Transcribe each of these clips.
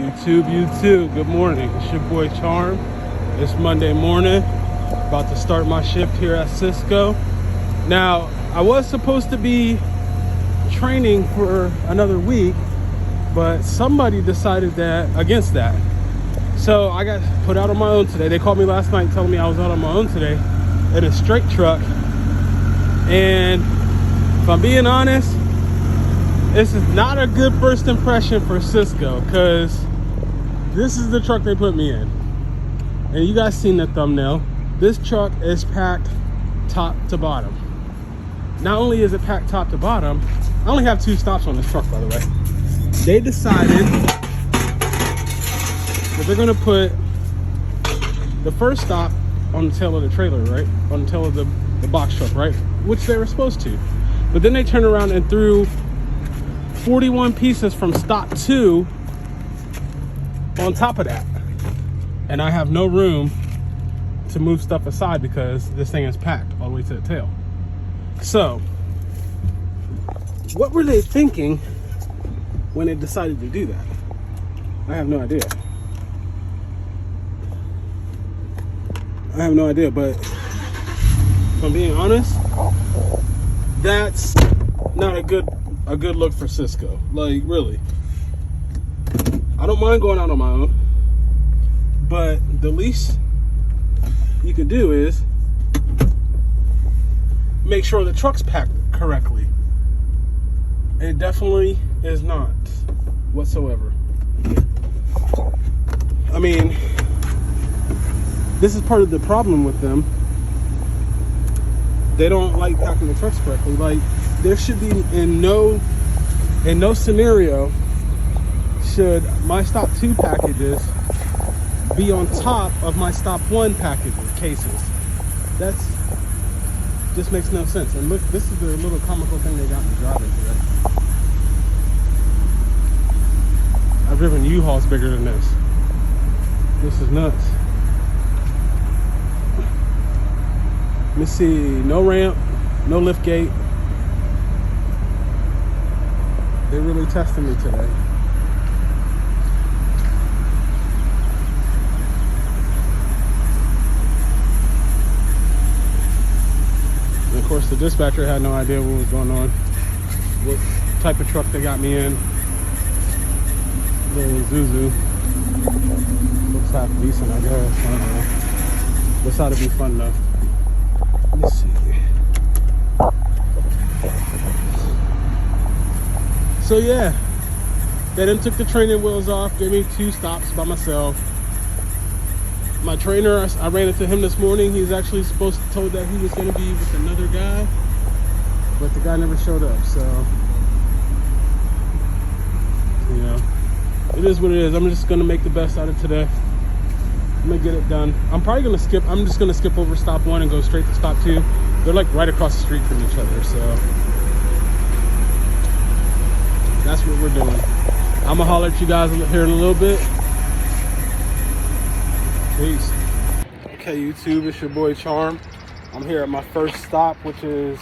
YouTube, good morning. It's your boy Charm. It's Monday morning. About to start my shift here at Sysco. Now, I was supposed to be training for another week, but somebody decided against that. So I got put out on my own today. They called me last night telling me I was out on my own today in a straight truck. And if I'm being honest, this is not a good first impression for Sysco, because this is the truck they put me in. And you guys seen the thumbnail. This truck is packed top to bottom. Not only is it packed top to bottom, I only have 2 stops on this truck, by the way. They decided that they're gonna put the first stop on the tail of the trailer, right? On the tail of the box truck, right? Which they were supposed to. But then they turned around and threw 41 pieces from stop 2 on top of that. And I have no room to move stuff aside because this thing is packed all the way to the tail. So, what were they thinking when they decided to do that? I have no idea. But if I'm being honest, that's not a good look for Sysco. Like, really. I don't mind going out on my own, but the least you could do is make sure the truck's packed correctly. It definitely is not whatsoever. I mean, this is part of the problem with them. They don't like packing the trucks correctly. Like, there should be in no scenario should my stop 2 packages be on top of my stop 1 cases. That's just makes no sense. And look, this is the little comical thing they got me driving today. I've driven U-Hauls bigger than this. This is nuts. Let me see, no ramp, no lift gate. They're really testing me today. And of course, the dispatcher had no idea what was going on, what type of truck they got me in. Little Zuzu. Looks half decent, I guess. I don't know. This ought to be fun though. Let me see. So yeah, they then took the training wheels off, gave me 2 stops by myself. My trainer, I ran into him this morning. He's actually told that he was going to be with another guy, but the guy never showed up. So, you know, it is what it is. I'm just going to make the best out of today. I'm going to get it done. I'm probably going to skip. I'm just going to skip over stop 1 and go straight to stop 2. They're like right across the street from each other. So that's what we're doing. I'm going to holler at you guys here in a little bit. Peace. Okay, YouTube, it's your boy Charm. I'm here at my first stop, which is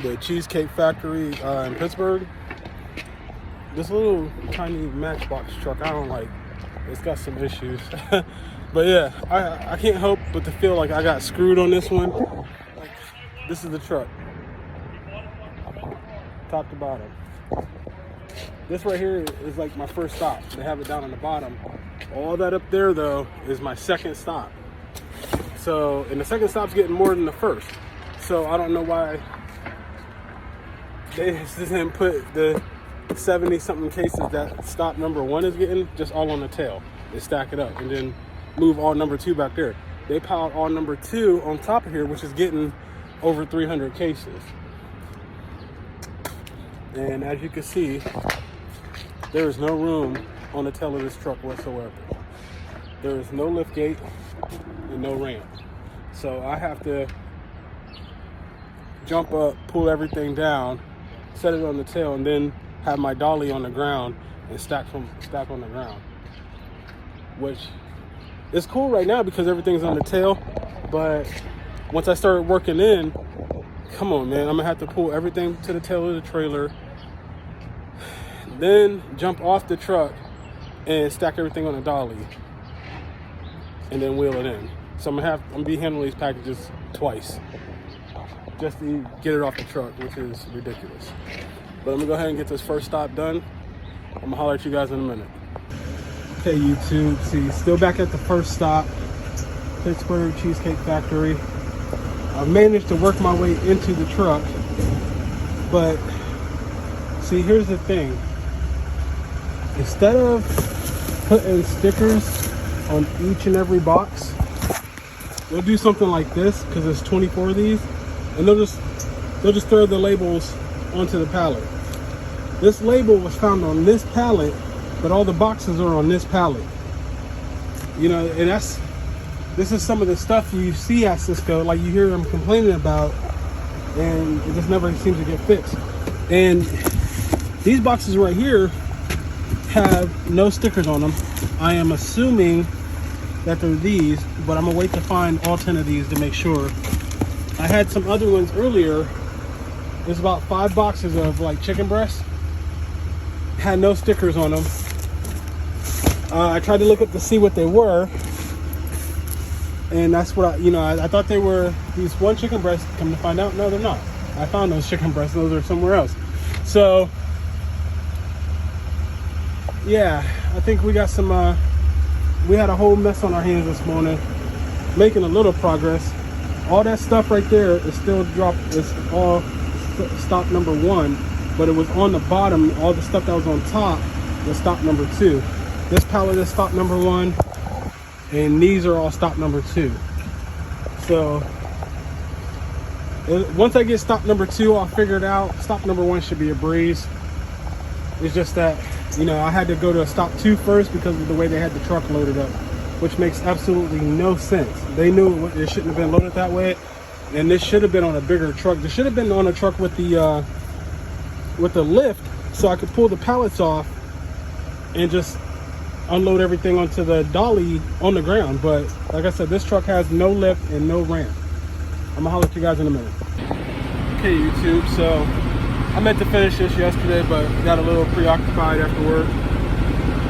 the Cheesecake Factory in Pittsburgh. This little tiny Matchbox truck, I don't like. It's got some issues. But yeah, I can't help but to feel like I got screwed on this one. Like, this is the truck. Top to bottom. This right here is like my first stop. They have it down on the bottom. All that up there though is my second stop. So, and the second stop's getting more than the first. So I don't know why they just didn't put the 70 something cases that stop number 1 is getting just all on the tail. They stack it up and then move all number 2 back there. They piled all number 2 on top of here, which is getting over 300 cases. And as you can see, there is no room on the tail of this truck whatsoever. There is no lift gate and no ramp. So I have to jump up, pull everything down, set it on the tail, and then have my dolly on the ground and stack on the ground. Which is cool right now because everything's on the tail, but once I start working in, come on man, I'm gonna have to pull everything to the tail of the trailer, then jump off the truck and stack everything on a dolly and then wheel it in. So I'm gonna be handling these packages twice just to get it off the truck, which is ridiculous. But I'm gonna go ahead and get this first stop done. I'm gonna holler at you guys in a minute. Okay, YouTube, see, still back at the first stop, Pittsburgh Cheesecake Factory. I managed to work my way into the truck, but see, here's the thing. Instead of putting stickers on each and every box, they'll do something like this, because there's 24 of these, and they'll just throw the labels onto the pallet. This label was found on this pallet, but all the boxes are on this pallet. You know, and this is some of the stuff you see at Sysco, like you hear them complaining about, and it just never seems to get fixed. And these boxes right here have no stickers on them. I am assuming that they're these, but I'm gonna wait to find all 10 of these to make sure. I had some other ones earlier. There's about 5 boxes of like chicken breasts, had no stickers on them. I tried to look up to see what they were, and that's what I thought they were these one chicken breasts. Come to find out, no, they're not. I found those chicken breasts; those are somewhere else. So yeah, I think we got some. We had a whole mess on our hands this morning, making a little progress. All that stuff right there is still dropped. It's all stop number 1, but it was on the bottom. All the stuff that was on top was stop number 2. This pallet is stop number 1, and these are all stop number 2. So once I get stop number 2, I'll figure it out. Stop number 1 should be a breeze. It's just that, I had to go to a stop 2 first because of the way they had the truck loaded up, which makes absolutely no sense. They knew it shouldn't have been loaded that way, and this should have been on a bigger truck. This should have been on a truck with the lift, so I could pull the pallets off and just unload everything onto the dolly on the ground. But like I said, this truck has no lift and no ramp. I'm gonna holler at you guys in a minute. Okay, YouTube, so I meant to finish this yesterday, but got a little preoccupied after work.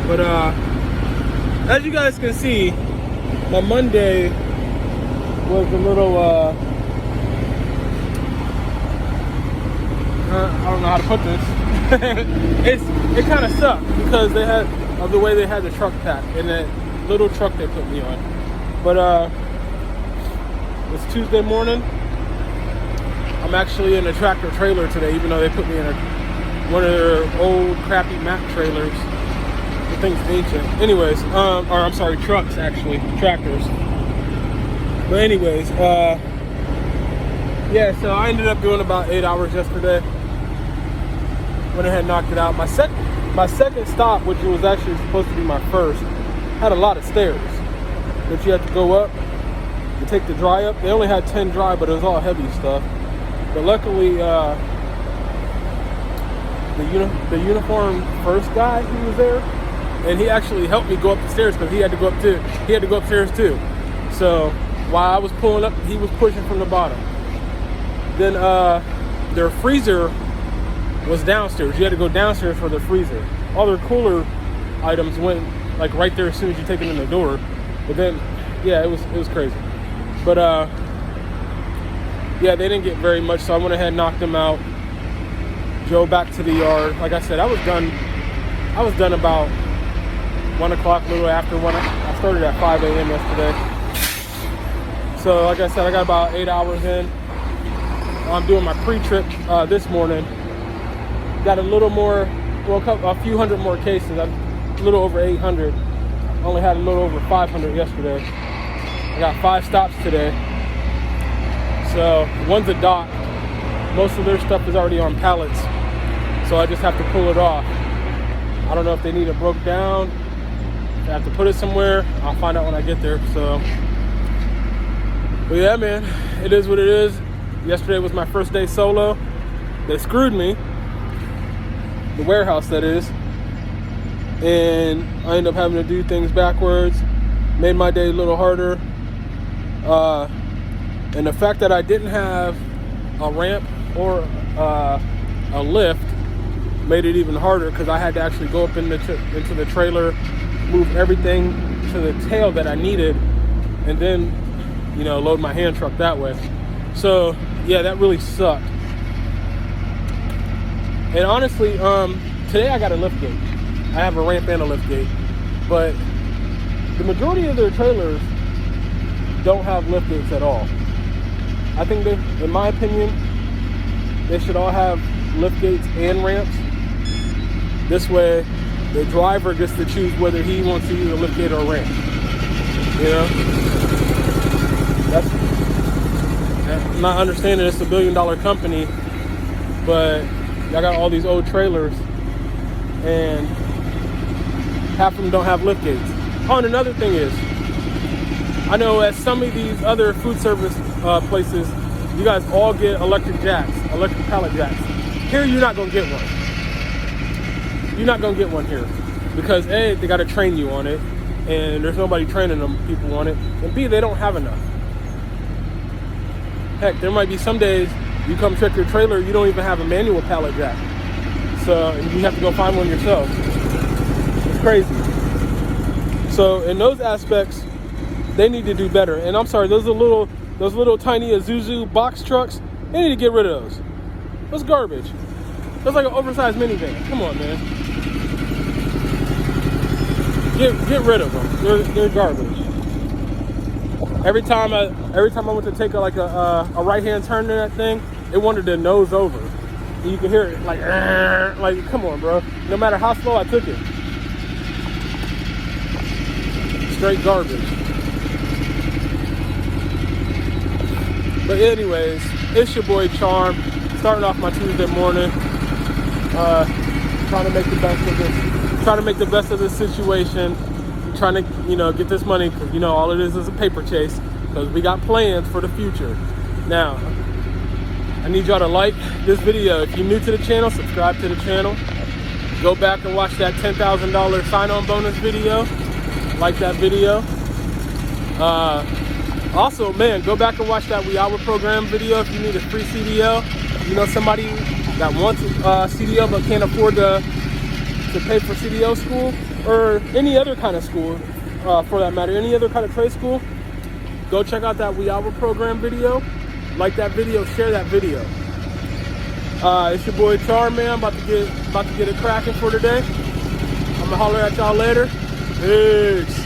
But as you guys can see, my Monday was a little I don't know how to put this. It kind of sucked because of the way they had the truck packed and that little truck they put me on. But it's Tuesday morning. I'm actually in a tractor trailer today, even though they put me in one of their old crappy Mack trailers. The thing's ancient. Anyways, or I'm sorry, trucks actually, tractors. But anyways, yeah, so I ended up doing about 8 hours yesterday. Went ahead and knocked it out. My second stop, which was actually supposed to be my first, had a lot of stairs that you had to go up to take the dry up. They only had 10 dry, but it was all heavy stuff. But luckily, the uniform first guy, he was there, and he actually helped me go up the stairs because he had to go upstairs too. So while I was pulling up, he was pushing from the bottom. Then their freezer was downstairs. You had to go downstairs for the freezer. All their cooler items went like right there as soon as you take them in the door. But then, yeah, it was crazy. But yeah, they didn't get very much, so I went ahead and knocked them out. Drove back to the yard. Like I said, I was done about 1 o'clock, a little after 1. I started at 5 a.m. yesterday. So like I said, I got about 8 hours in. I'm doing my pre-trip this morning. Got a little more, well, a few hundred more cases. A little over 800. Only had a little over 500 yesterday. I got 5 stops today. So one's a dock. Most of their stuff is already on pallets, so I just have to pull it off. I don't know if they need it broke down. I have to put it somewhere. I'll find out when I get there. So, but yeah, man, it is what it is. Yesterday was my first day solo. They screwed me, the warehouse that is, and I ended up having to do things backwards. Made my day a little harder. And the fact that I didn't have a ramp or a lift made it even harder because I had to actually go up into the trailer, move everything to the tail that I needed, and then, you know, load my hand truck that way. So yeah, that really sucked. And honestly, today I got a lift gate. I have a ramp and a lift gate, but the majority of their trailers don't have lift gates at all. I think they, in my opinion, they should all have lift gates and ramps. This way, the driver gets to choose whether he wants to use a lift gate or a ramp. You know? I'm not understanding it's a $1 billion company, but I got all these old trailers and half of them don't have lift gates. Oh, and another thing is, I know at some of these other food service places, you guys all get electric jacks, electric pallet jacks. Here, you're not gonna get one. You're not gonna get one here because A, they gotta train you on it, and there's nobody training them people on it, and B, they don't have enough. Heck, there might be some days you come check your trailer, you don't even have a manual pallet jack. So you have to go find one yourself. It's crazy. So in those aspects, they need to do better. And I'm sorry, those little tiny Isuzu box trucks, they need to get rid of those. That's garbage. That's like an oversized minivan. Come on, man. Get rid of them. They're garbage. Every time I went to take a right-hand turn in that thing, it wanted to nose over. And you can hear it like come on, bro. No matter how slow I took it. Straight garbage. But anyways, it's your boy Charm, starting off my Tuesday morning, trying to make the best of this situation, trying to, you know, get this money, because, you know, all it is a paper chase, because we got plans for the future. Now, I need y'all to like this video. If you're new to the channel, subscribe to the channel. Go back and watch that $10,000 sign-on bonus video. Like that video. Also, man, go back and watch that We Hour program video if you need a free CDL. You know somebody that wants CDL but can't afford to pay for CDL school, or any other kind of school, for that matter, any other kind of trade school. Go check out that We Hour program video. Like that video, share that video. It's your boy Charm, man. About to get it cracking for today. I'm gonna holler at y'all later. Peace.